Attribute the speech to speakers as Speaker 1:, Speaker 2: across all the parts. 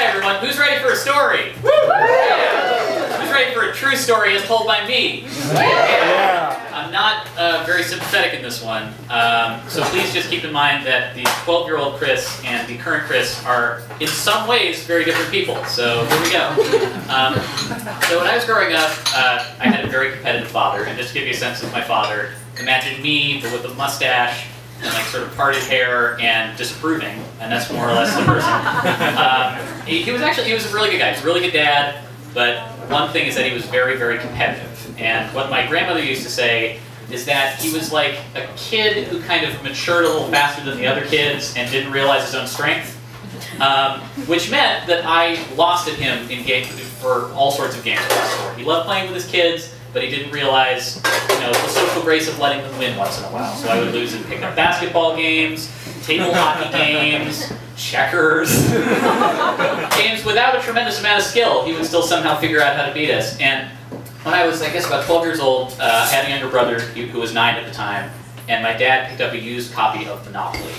Speaker 1: everyone. Who's ready for a story? Woo! Yeah. Who's ready for a true story as told by me? Yeah. I'm not very sympathetic in this one, so please just keep in mind that the 12-year-old Chris and the current Chris are, in some ways, very different people. So here we go. So when I was growing up, I had a very competitive father, and just to give you a sense of my father, imagine me, but with a mustache, and like sort of parted hair and disapproving, and that's more or less the person. He was a really good guy. He was a really good dad, but one thing is that he was very, very competitive. And what my grandmother used to say is that he was like a kid who kind of matured a little faster than the other kids and didn't realize his own strength, which meant that I lost at him in games for all sorts of games. He loved playing with his kids, but he didn't realize, the social grace of letting them win once in a while. So I would lose in pickup basketball games, table hockey games, checkers, games without a tremendous amount of skill. He would still somehow figure out how to beat us. And when I was, I guess, about 12 years old, I had a younger brother who was 9 at the time, and my dad picked up a used copy of Monopoly.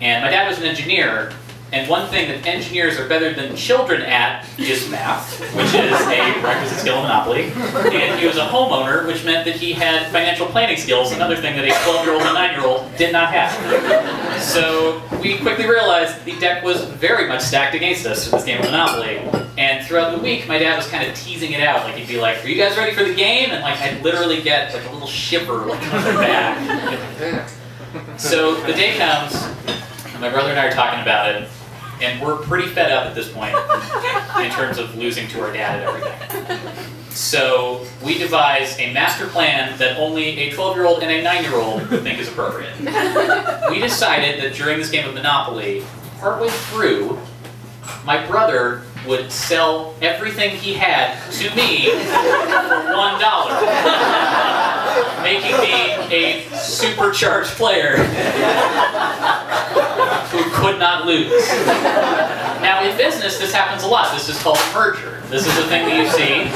Speaker 1: And my dad was an engineer, and one thing that engineers are better than children at is math, which is a requisite skill in Monopoly. And he was a homeowner, which meant that he had financial planning skills, another thing that a 12-year-old and 9-year-old did not have. So we quickly realized the deck was very much stacked against us for this game of Monopoly. And throughout the week, my dad was kind of teasing it out. Like, he'd be like, "Are you guys ready for the game?" And like, I'd literally get like a little shiver like on their back. So the day comes, and my brother and I are talking about it, and we're pretty fed up at this point in terms of losing to our dad at everything. So we devise a master plan that only a 12-year-old and a 9-year-old would think is appropriate. We decided that during this game of Monopoly, partway through, my brother would sell everything he had to me for $1, making me a supercharged player who could not lose. Now, in business, this happens a lot. This is called a merger. This is a thing that you see.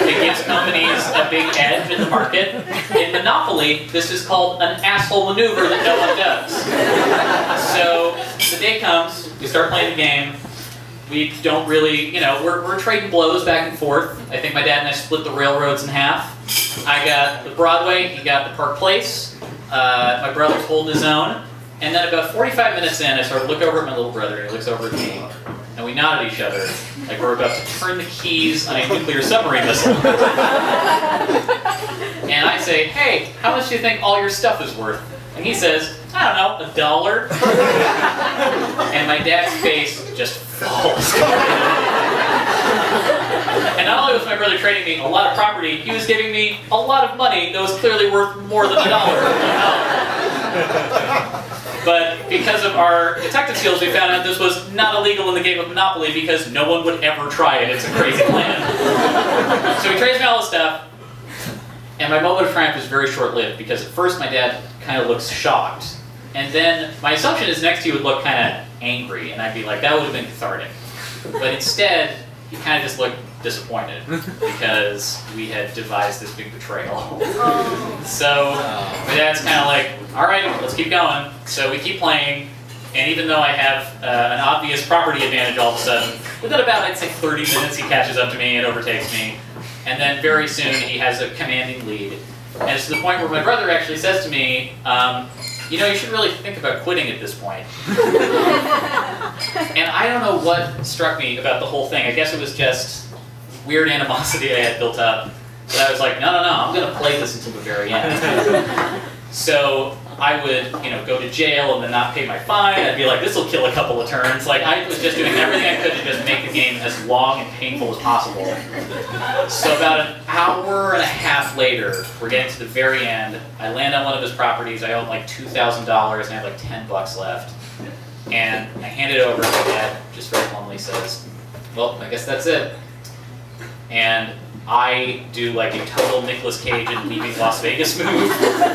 Speaker 1: It gives companies a big edge in the market. In Monopoly, this is called an asshole maneuver that no one does. So the day comes, we start playing the game. We don't really, we're trading blows back and forth. I think my dad and I split the railroads in half. I got the Broadway, he got the Park Place. My brother's holding his own. And then about 45 minutes in, I sort of look over at my little brother, and he looks over at me. And we nod at each other, like we're about to turn the keys on a nuclear submarine missile. And I say, "Hey, how much do you think all your stuff is worth?" And he says, "I don't know, $1." And my dad's face just falls. And not only was my brother trading me a lot of property, he was giving me a lot of money that was clearly worth more than $1. But because of our detective skills, we found out this was not illegal in the game of Monopoly because no one would ever try it. It's a crazy plan. So he trades me all this stuff, and my moment of triumph was very short-lived because at first my dad kind of looks shocked. And then my assumption is next he would look kind of angry, and I'd be like, that would have been cathartic. But instead, he kind of just looked disappointed because we had devised this big betrayal. So my dad's kind of like, "All right, let's keep going." So we keep playing, and even though I have an obvious property advantage all of a sudden, within about, I'd say, 30 minutes, he catches up to me and overtakes me. And then very soon, he has a commanding lead. And it's to the point where my brother actually says to me, "You should really think about quitting at this point." And I don't know what struck me about the whole thing. I guess it was just weird animosity I had built up. But I was like, no, I'm going to play this until the very end. So I would, go to jail and then not pay my fine. I'd be like, this will kill a couple of turns. Like, I was just doing everything I could to just make the game as long and painful as possible. So about an hour and a half later, we're getting to the very end. I land on one of his properties. I owe like $2,000 and I have like $10 left. And I hand it over, and my dad just very calmly says, "Well, I guess that's it." And I do like a total Nicolas Cage in Leaving Las Vegas move,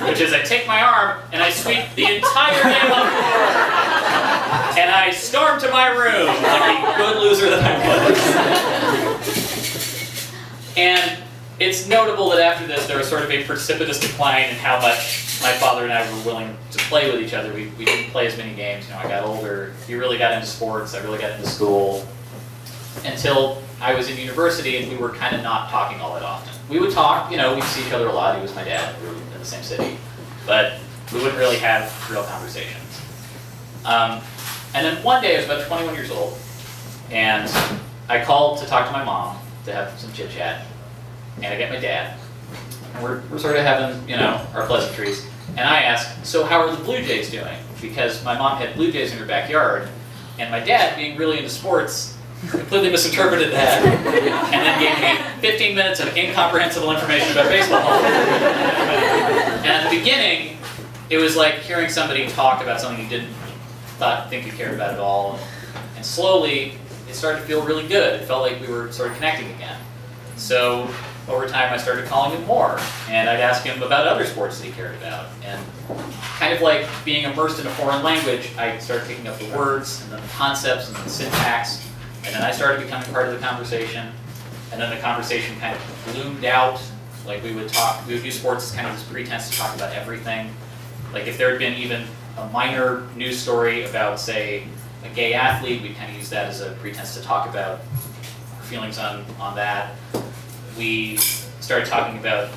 Speaker 1: which is I take my arm and I sweep the entire game on the floor, and I storm to my room like a good loser that I was. And it's notable that after this there was sort of a precipitous decline in how much my father and I were willing to play with each other. We didn't play as many games. I got older. He really got into sports. I really got into school. until I was in university and we were kind of not talking all that often. We would talk, we'd see each other a lot. He was my dad. We were in the same city. But we wouldn't really have real conversations. And then one day I was about 21 years old, and I called to talk to my mom to have some chit chat, and I get my dad, and we're sort of having our pleasantries, and I asked, so how are the Blue Jays doing? Because my mom had Blue Jays in her backyard, and my dad, being really into sports, completely misinterpreted that, and then gave me 15 minutes of incomprehensible information about baseball. And at the beginning, it was like hearing somebody talk about something you didn't think you cared about at all, and slowly it started to feel really good. It felt like we were sort of connecting again. So over time I started calling him more, and I'd ask him about other sports that he cared about. And kind of like being immersed in a foreign language, I started picking up the words, and then the concepts, and then the syntax, and then I started becoming part of the conversation, and then the conversation kind of bloomed out. Like we would use sports as kind of this pretense to talk about everything. Like if there had been even a minor news story about, say, a gay athlete, we'd kind of use that as a pretense to talk about our feelings on that. We started talking about,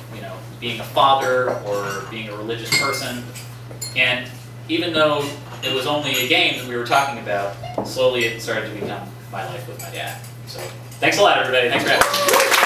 Speaker 1: being a father or being a religious person. And even though it was only a game that we were talking about, slowly it started to become my life with my dad. So thanks a lot, everybody. Thanks for having me.